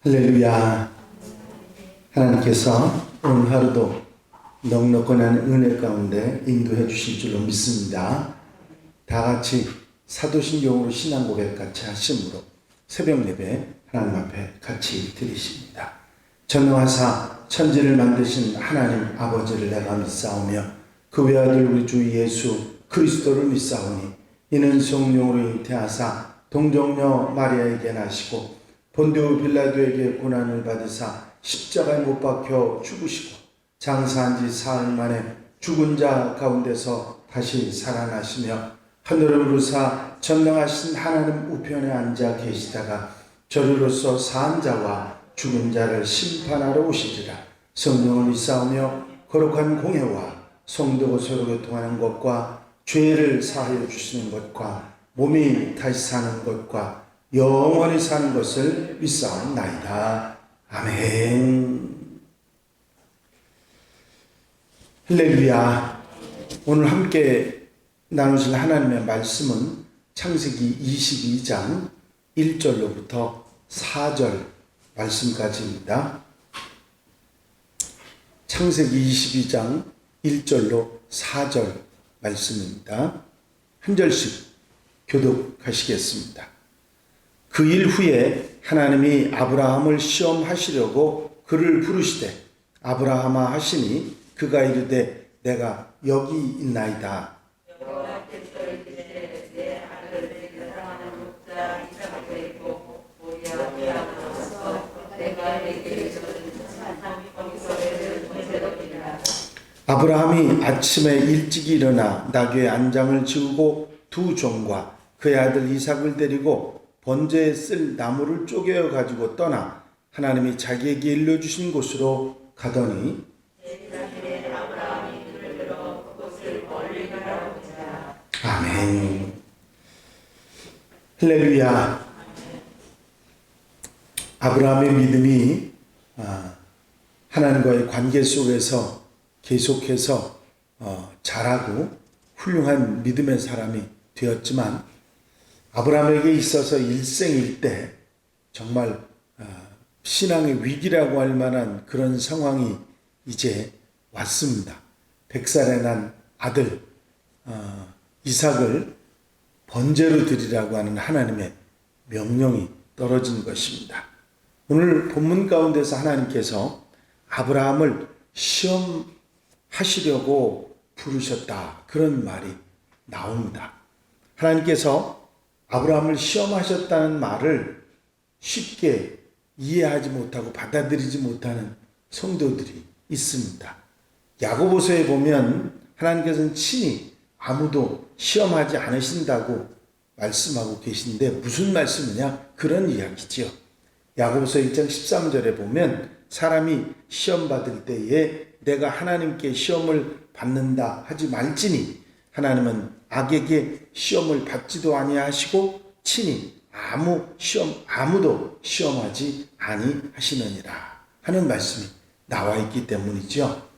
할렐루야. 하나님께서 오늘 하루도 넉넉한 은혜 가운데 인도해 주실 줄로 믿습니다. 다 같이 사도신경으로 신앙 고백 같이 하심으로 새벽 예배 하나님 앞에 같이 드리십니다. 전능하사 천지를 만드신 하나님 아버지를 내가 믿사오며 그 외아들 우리 주 예수 그리스도를 믿사오니 이는 성령으로 잉태하사 동정녀 마리아에게 나시고 본디오 빌라도에게 고난을 받으사 십자가에 못 박혀 죽으시고 장사한 지 사흘 만에 죽은 자 가운데서 다시 살아나시며 하늘을 오르사 전능하신 하나님 우편에 앉아 계시다가 저리로서 산 자와 죽은 자를 심판하러 오시리라. 성령을 믿사오며 거룩한 공회와 성도가 서로 교통하는 것과 죄를 사하여 주시는 것과 몸이 다시 사는 것과 영원히 사는 것을 믿사옵나이다. 아멘. 할렐루야. 오늘 함께 나누실 하나님의 말씀은 창세기 22장 1절로부터 4절 말씀까지입니다. 창세기 22장 1절로 4절 말씀입니다. 한 절씩 교독하시겠습니다. 그 일 후에 하나님이 아브라함을 시험하시려고 그를 부르시되 아브라함아 하시니 그가 이르되 내가 여기 있나이다. 아브라함이 아침에 일찍 일어나 나귀의 안장을 지우고 두 종과 그의 아들 이삭을 데리고 번제에 쓸 나무를 쪼개어 가지고 떠나 하나님이 자기에게 일러주신 곳으로 가더니 아멘. 할렐루야. 아브라함의 믿음이 하나님과의 관계 속에서 계속해서 자라고 훌륭한 믿음의 사람이 되었지만 아브라함에게 있어서 일생일대 정말 신앙의 위기라고 할 만한 그런 상황이 이제 왔습니다. 100살에 난 아들 이삭을 번제로 드리라고 하는 하나님의 명령이 떨어진 것입니다. 오늘 본문 가운데서 하나님께서 아브라함을 시험하시려고 부르셨다. 그런 말이 나옵니다. 하나님께서 아브라함을 시험하셨다는 말을 쉽게 이해하지 못하고 받아들이지 못하는 성도들이 있습니다. 야고보서에 보면 하나님께서는 친히 아무도 시험하지 않으신다고 말씀하고 계신데 무슨 말씀이냐? 그런 이야기죠. 야고보서 1장 13절에 보면 사람이 시험 받을 때에 내가 하나님께 시험을 받는다 하지 말지니 하나님은 악에게 시험을 받지도 아니하시고 친히 아무도 시험하지 아니하시느니라 하는 말씀이 나와 있기 때문이죠.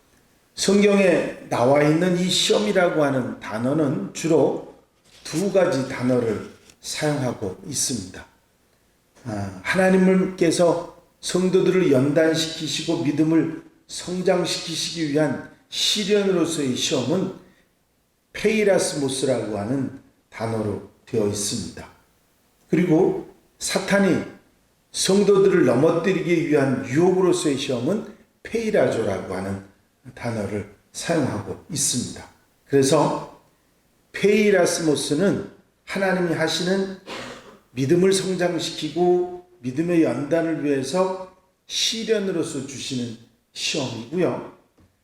성경에 나와 있는 이 시험이라고 하는 단어는 주로 두 가지 단어를 사용하고 있습니다. 하나님께서 성도들을 연단시키시고 믿음을 성장시키시기 위한 시련으로서의 시험은 페이라스모스라고 하는 단어로 되어 있습니다. 그리고 사탄이 성도들을 넘어뜨리기 위한 유혹으로서의 시험은 페이라조라고 하는 단어를 사용하고 있습니다. 그래서 페이라스모스는 하나님이 하시는 믿음을 성장시키고 믿음의 연단을 위해서 시련으로서 주시는 시험이고요.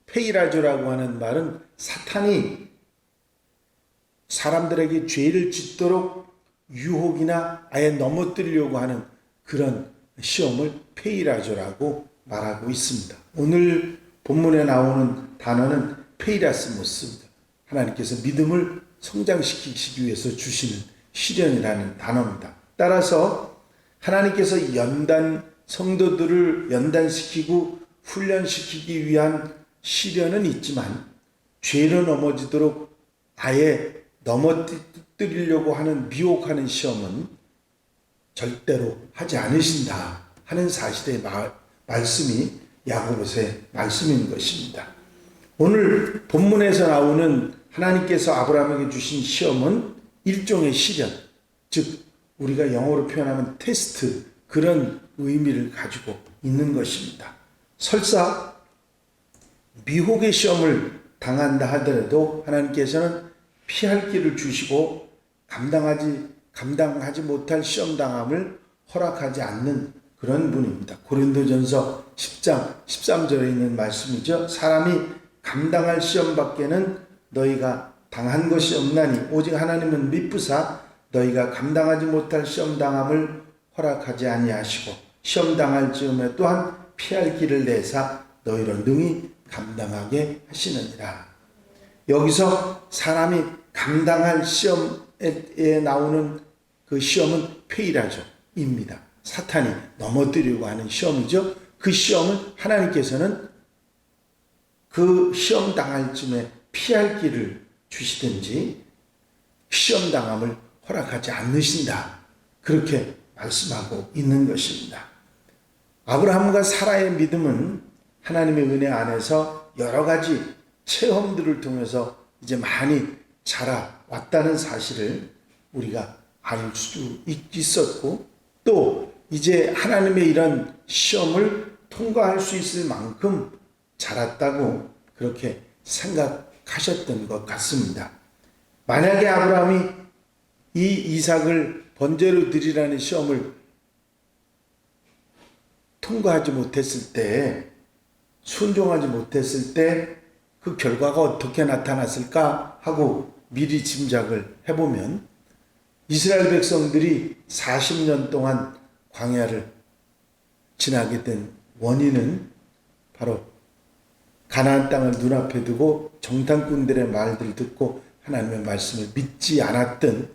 페이라조라고 하는 말은 사탄이 사람들에게 죄를 짓도록 유혹이나 아예 넘어뜨리려고 하는 그런 시험을 페이라조라고 말하고 있습니다. 오늘 본문에 나오는 단어는 페이라스모스입니다. 하나님께서 믿음을 성장시키시기 위해서 주시는 시련이라는 단어입니다. 따라서 하나님께서 성도들을 연단시키고 훈련시키기 위한 시련은 있지만 죄로 넘어지도록 아예 넘어뜨리려고 하는 미혹하는 시험은 절대로 하지 않으신다 하는 사실의 말씀이 야고보서의 말씀인 것입니다. 오늘 본문에서 나오는 하나님께서 아브라함에게 주신 시험은 일종의 시련, 즉 우리가 영어로 표현하면 테스트, 그런 의미를 가지고 있는 것입니다. 설사 미혹의 시험을 당한다 하더라도 하나님께서는 피할 길을 주시고 감당하지 못할 시험 당함을 허락하지 않는 그런 분입니다. 고린도전서 10장 13절에 있는 말씀이죠. 사람이 감당할 시험 밖에는 너희가 당한 것이 없나니 오직 하나님은 미쁘사 너희가 감당하지 못할 시험 당함을 허락하지 아니하시고 시험 당할 즈음에 또한 피할 길을 내사 너희로 능히 감당하게 하시느니라. 여기서 사람이 감당할 시험에 나오는 그 시험은 페이라죠. 입니다. 사탄이 넘어뜨리려고 하는 시험이죠. 그 시험을 하나님께서는 그 시험 당할 쯤에 피할 길을 주시든지 시험 당함을 허락하지 않으신다. 그렇게 말씀하고 있는 것입니다. 아브라함과 사라의 믿음은 하나님의 은혜 안에서 여러 가지 체험들을 통해서 이제 많이 자라왔다는 사실을 우리가 알 수 있었고, 또 이제 하나님의 이런 시험을 통과할 수 있을 만큼 자랐다고 그렇게 생각하셨던 것 같습니다. 만약에 아브라함이 이 이삭을 번제로 드리라는 시험을 통과하지 못했을 때, 순종하지 못했을 때 그 결과가 어떻게 나타났을까 하고 미리 짐작을 해보면 이스라엘 백성들이 40년 동안 광야를 지나게 된 원인은 바로 가나안 땅을 눈앞에 두고 정탐꾼들의 말들을 듣고 하나님의 말씀을 믿지 않았던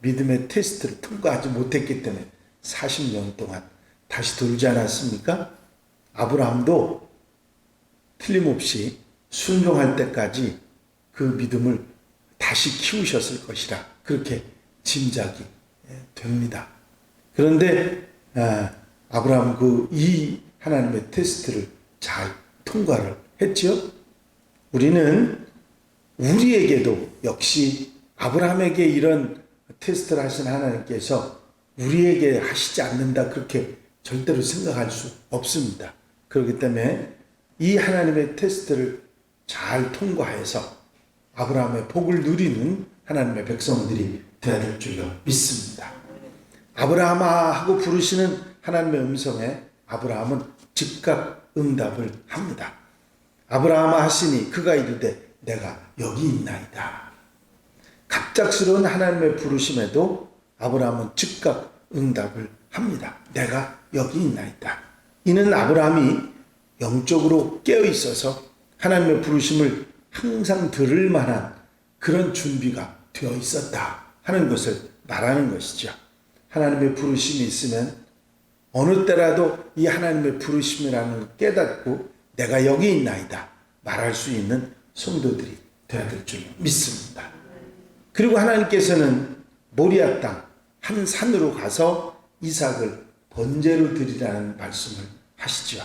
믿음의 테스트를 통과하지 못했기 때문에 40년 동안 다시 돌지 않았습니까? 아브라함도 틀림없이 순종할 때까지 그 믿음을 다시 키우셨을 것이라 그렇게 짐작이 됩니다. 그런데 아브라함 이 하나님의 테스트를 잘 통과를 했죠. 우리는 우리에게도 역시 아브라함에게 이런 테스트를 하신 하나님께서 우리에게 하시지 않는다 그렇게 절대로 생각할 수 없습니다. 그렇기 때문에 이 하나님의 테스트를 잘 통과해서 아브라함의 복을 누리는 하나님의 백성들이 되어야 될 줄로 믿습니다. 아브라함아 하고 부르시는 하나님의 음성에 아브라함은 즉각 응답을 합니다. 아브라함아 하시니 그가 이르되 내가 여기 있나이다. 갑작스러운 하나님의 부르심에도 아브라함은 즉각 응답을 합니다. 내가 여기 있나이다. 이는 아브라함이 영적으로 깨어 있어서 하나님의 부르심을 항상 들을 만한 그런 준비가 되어 있었다 하는 것을 말하는 것이죠. 하나님의 부르심이 있으면 어느 때라도 이 하나님의 부르심이라는 걸 깨닫고 내가 여기 있나이다 말할 수 있는 성도들이 되어야 될 줄 믿습니다. 그리고 하나님께서는 모리아 땅 한 산으로 가서 이삭을 번제로 드리라는 말씀을 하시죠.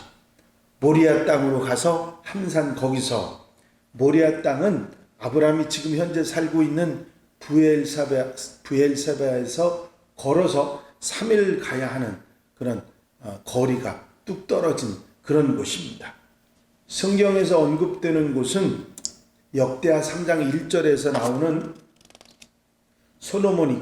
모리아 땅으로 가서 한 산 거기서, 모리아 땅은 아브라함이 지금 현재 살고 있는 부엘세바에서 걸어서 3일 가야 하는 그런 거리가 뚝 떨어진 그런 곳입니다. 성경에서 언급되는 곳은 역대하 3장 1절에서 나오는 솔로몬이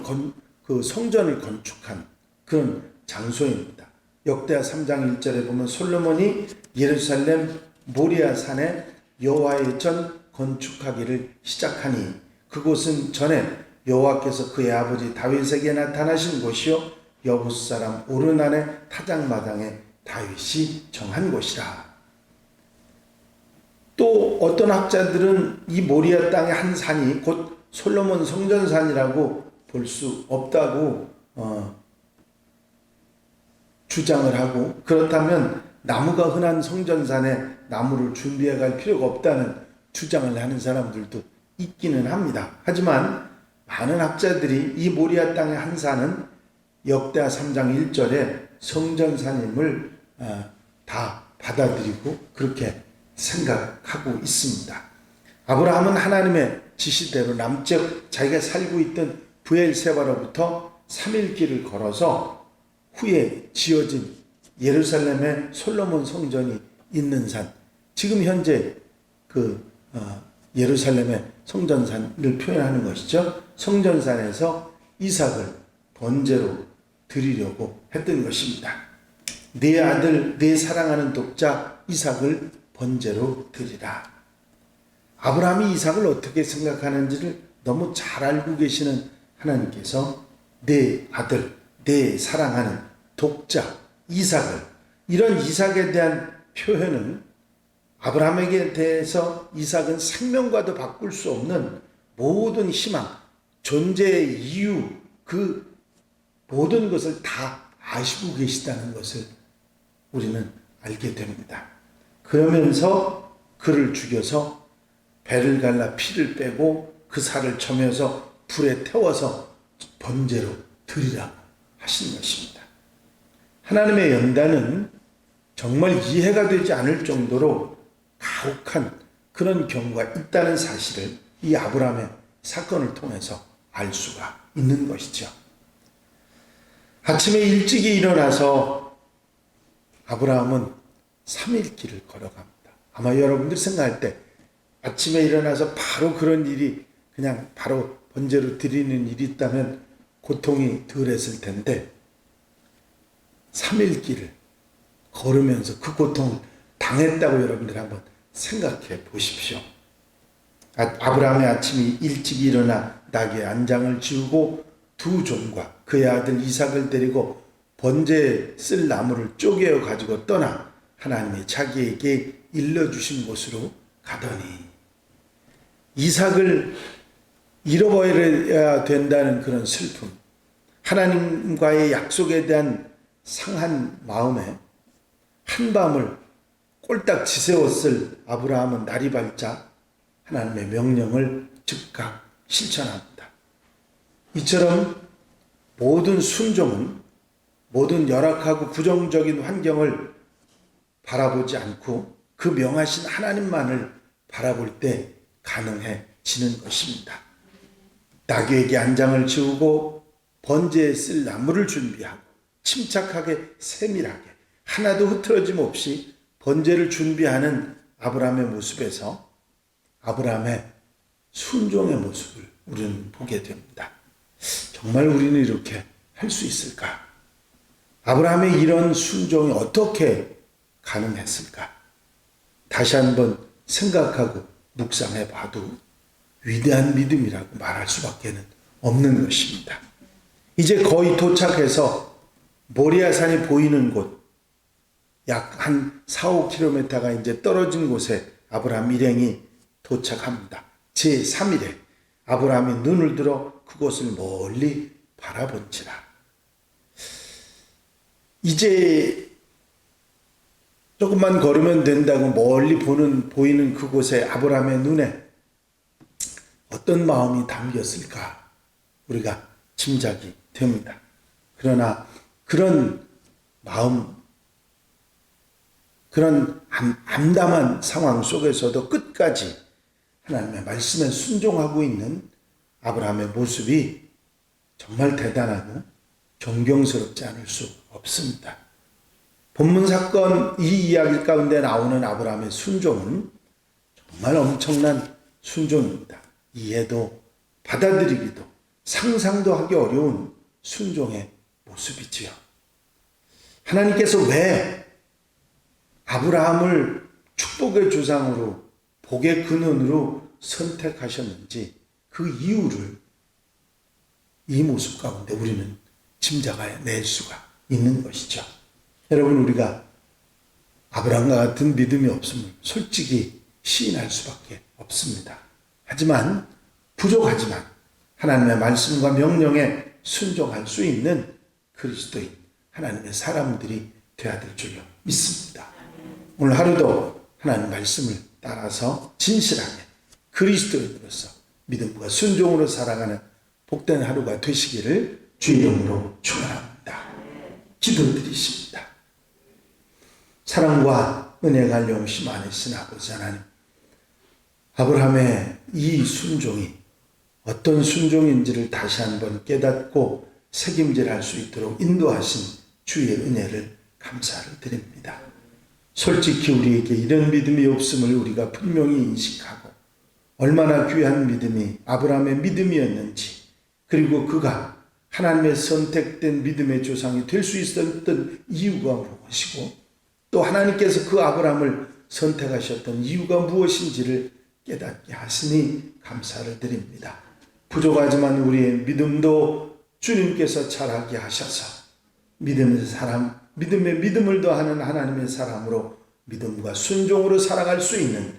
그 성전을 건축한 그런 장소입니다. 역대하 3장 1절에 보면 솔로몬이 예루살렘 모리아 산에 여호와의 전 건축하기를 시작하니 그곳은 전에 여호와께서 그의 아버지 다윗에게 나타나신 곳이요 여부스 사람 오르난의 타작마당에 다윗이 정한 곳이라. 또 어떤 학자들은 이 모리아 땅의 한 산이 곧 솔로몬 성전산이라고 볼 수 없다고 주장을 하고, 그렇다면 나무가 흔한 성전산에 나무를 준비해 갈 필요가 없다는 주장을 하는 사람들도 있기는 합니다. 하지만 많은 학자들이 이 모리아 땅의 한 산은 역대하 3장 1절에 성전산임을 다 받아들이고 그렇게 생각하고 있습니다. 아브라함은 하나님의 지시대로 남쪽 자기가 살고 있던 브엘세바로부터 3일 길을 걸어서 후에 지어진 예루살렘의 솔로몬 성전이 있는 산, 지금 현재 예루살렘의 성전산을 표현하는 것이죠. 성전산에서 이삭을 번제로 드리려고 했던 것입니다. 내 아들, 내 사랑하는 독자 이삭을 번제로 드리라. 아브라함이 이삭을 어떻게 생각하는지를 너무 잘 알고 계시는 하나님께서 내 아들, 내 사랑하는 독자 이삭을, 이런 이삭에 대한 표현은 아브라함에게 대해서 이삭은 생명과도 바꿀 수 없는 모든 희망, 존재의 이유, 그 모든 것을 다 아시고 계시다는 것을 우리는 알게 됩니다. 그러면서 그를 죽여서 배를 갈라 피를 빼고 그 살을 쳐면서 불에 태워서 번제로 드리라고 하신 것입니다. 하나님의 연단은 정말 이해가 되지 않을 정도로 가혹한 그런 경우가 있다는 사실을 이 아브라함의 사건을 통해서 알 수가 있는 것이죠. 아침에 일찍이 일어나서 아브라함은 3일 길을 걸어갑니다. 아마 여러분들 생각할 때 아침에 일어나서 바로 그런 일이 그냥 바로 번제로 드리는 일이 있다면 고통이 덜했을 텐데 3일 길을 걸으면서 그 고통을 당했다고 여러분들 한번 생각해 보십시오. 아브라함의 아침이 일찍 일어나 나귀의 안장을 지우고 두 종과 그의 아들 이삭을 데리고 번제에 쓸 나무를 쪼개어 가지고 떠나 하나님이 자기에게 일러주신 곳으로 가더니, 이삭을 잃어버려야 된다는 그런 슬픔, 하나님과의 약속에 대한 상한 마음에 한밤을 꼴딱 지새웠을 아브라함은 날이 밝자 하나님의 명령을 즉각 실천합니다. 이처럼 모든 순종은 모든 열악하고 부정적인 환경을 바라보지 않고 그 명하신 하나님만을 바라볼 때 가능해지는 것입니다. 나귀에게 안장을 지우고 번제에 쓸 나무를 준비하고 침착하게 세밀하게 하나도 흐트러짐 없이 번제를 준비하는 아브라함의 모습에서 아브라함의 순종의 모습을 우리는 보게 됩니다. 정말 우리는 이렇게 할 수 있을까? 아브라함의 이런 순종이 어떻게 가능했을까? 다시 한번 생각하고 묵상해 봐도 위대한 믿음이라고 말할 수밖에 없는 것입니다. 이제 거의 도착해서 모리아산이 보이는 곳, 약 한 4, 5km가 이제 떨어진 곳에 아브라함 일행이 도착합니다. 제3일에 아브라함이 눈을 들어 그곳을 멀리 바라본지라. 이제 조금만 걸으면 된다고 멀리 보이는 그곳에 아브라함의 눈에 어떤 마음이 담겼을까 우리가 짐작이 됩니다. 그러나 그런 마음, 그런 암담한 상황 속에서도 끝까지 하나님의 말씀에 순종하고 있는 아브라함의 모습이 정말 대단하고 존경스럽지 않을 수 없습니다. 본문 사건 이 이야기 가운데 나오는 아브라함의 순종은 정말 엄청난 순종입니다. 이해도 받아들이기도 상상도 하기 어려운 순종의 모습이지요. 하나님께서 왜 아브라함을 축복의 조상으로 복의 근원으로 선택하셨는지 그 이유를 이 모습 가운데 우리는 짐작해낼 수가 있는 것이죠. 여러분, 우리가 아브라함과 같은 믿음이 없으면 솔직히 시인할 수밖에 없습니다. 하지만 부족하지만 하나님의 말씀과 명령에 순종할 수 있는 그리스도인 하나님의 사람들이 되어야 될 줄로 믿습니다. 오늘 하루도 하나님 말씀을 따라서 진실하게 그리스도인으로서 믿음과 순종으로 살아가는 복된 하루가 되시기를 주 이름으로 축원합니다. 기도드리십니다. 사랑과 은혜가 한량없이 많으신 아버지 하나님, 아브라함의 이 순종이 어떤 순종인지를 다시 한번 깨닫고 책임질할 수 있도록 인도하신 주의 은혜를 감사를 드립니다. 솔직히 우리에게 이런 믿음이 없음을 우리가 분명히 인식하고 얼마나 귀한 믿음이 아브라함의 믿음이었는지, 그리고 그가 하나님의 선택된 믿음의 조상이 될 수 있었던 이유가 무엇이고 또 하나님께서 그 아브라함을 선택하셨던 이유가 무엇인지를 깨닫게 하시니 감사를 드립니다. 부족하지만 우리의 믿음도 주님께서 자라게 하셔서 믿음의 사람, 믿음의 믿음을 더하는 하나님의 사람으로 믿음과 순종으로 살아갈 수 있는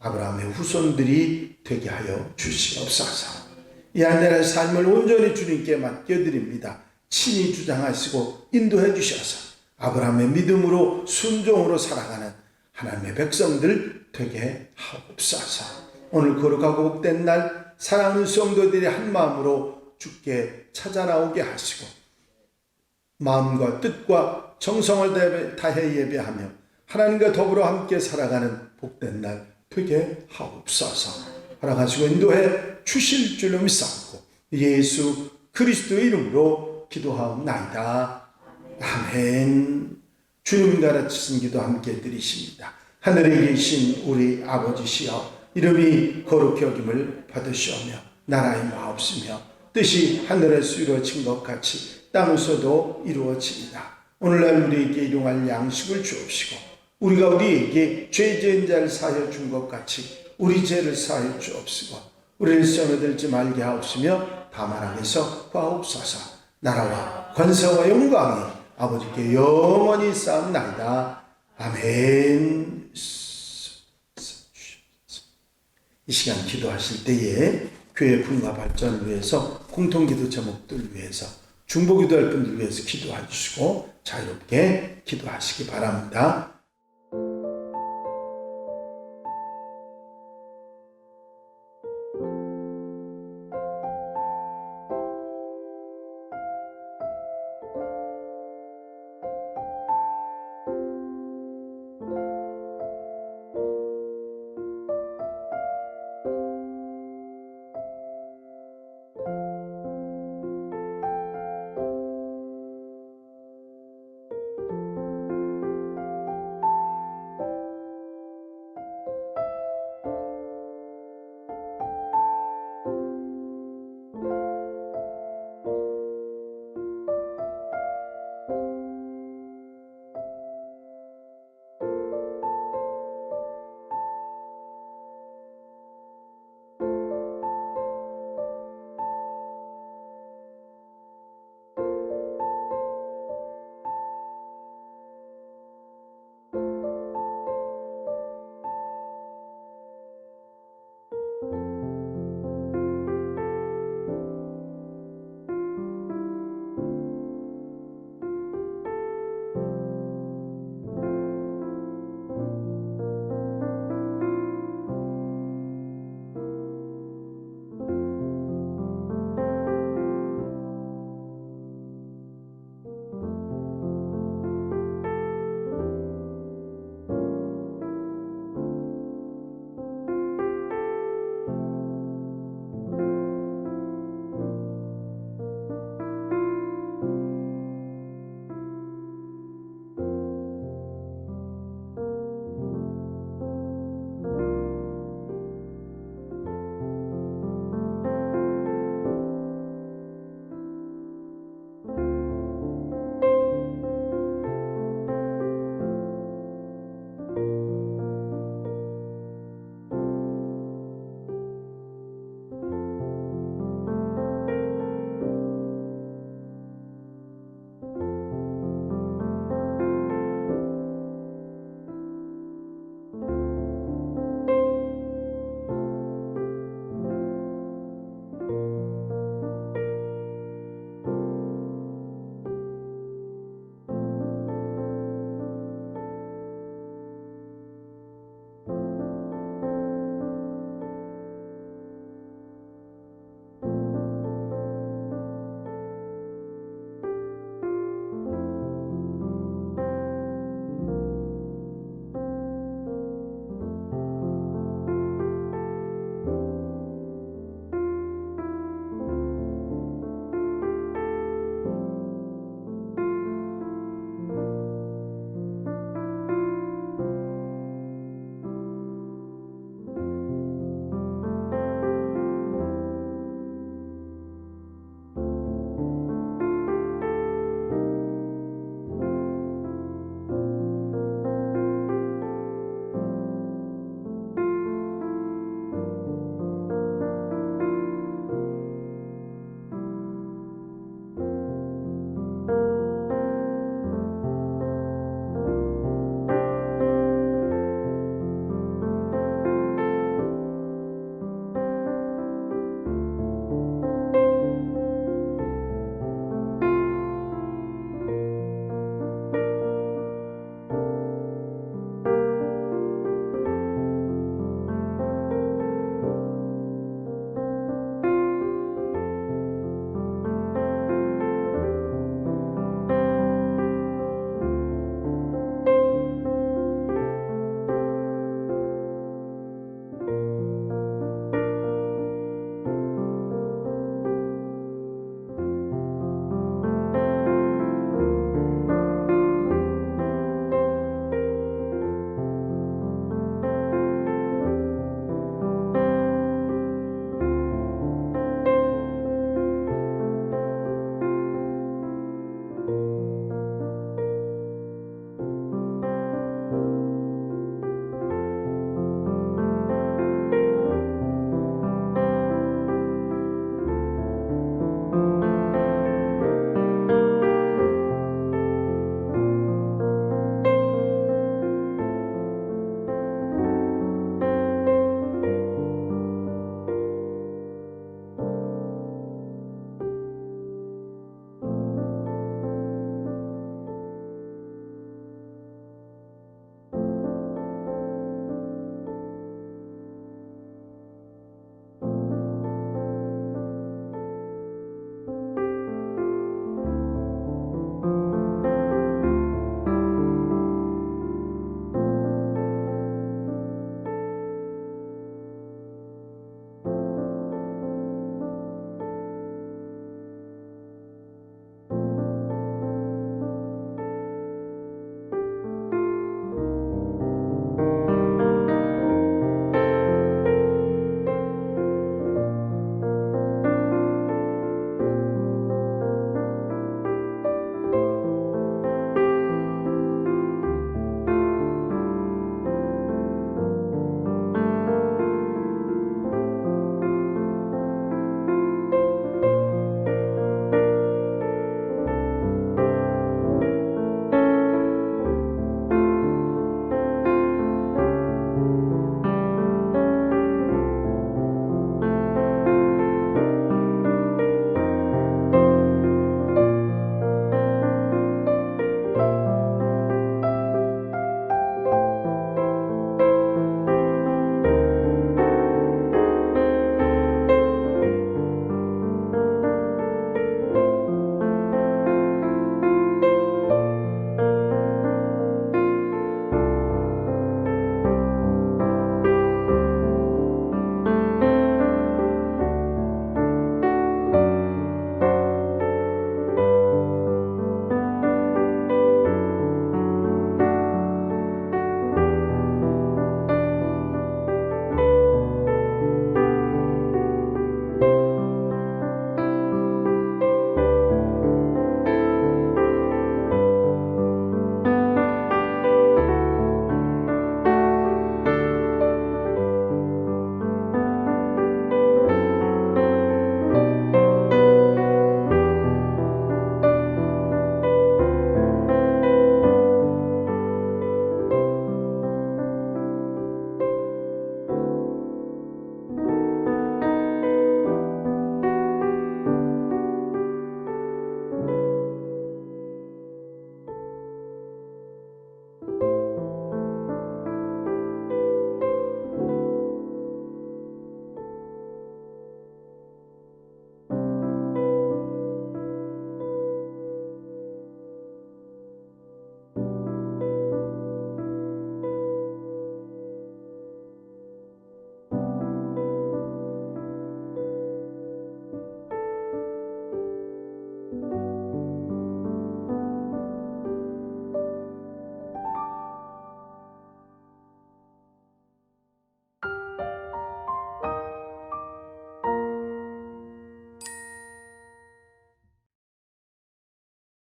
아브라함의 후손들이 되게 하여 주시옵소서. 이 한 달의 삶을 온전히 주님께 맡겨드립니다. 친히 주장하시고 인도해 주셔서 아브라함의 믿음으로 순종으로 살아가는 하나님의 백성들 되게 하옵소서. 오늘 거룩하고 복된 날 사랑하는 성도들이 한 마음으로 주께 찾아 나오게 하시고 마음과 뜻과 정성을 다해 예배하며 하나님과 더불어 함께 살아가는 복된 날 되게 하옵소서. 허락하시고 인도해 주실 줄로 믿사옵고 예수 그리스도의 이름으로 기도하옵나이다. 아멘. 주님 가르치신 기도 함께 드리십니다. 하늘에 계신 우리 아버지시여, 이름이 거룩히 여김을 받으시오며 나라의 마옵시며 뜻이 하늘에서 이루어진 것 같이 땅에서도 이루어집니다. 오늘날 우리에게 일용할 양식을 주옵시고 우리가 우리에게 죄 지은 자를 사하여 준 것 같이 우리 죄를 사하여 주옵시고 우리를 시험에 들지 말게 하옵시며 다만 악에서 구하옵소서. 나라와 권세와 영광이 아버지께 영원히 쌓옵나이다. 아멘. 이 시간 기도하실 때에 교회 분과 발전을 위해서 공통기도 제목들 위해서 중보기도할 분들 위해서 기도해 주시고 자유롭게 기도하시기 바랍니다.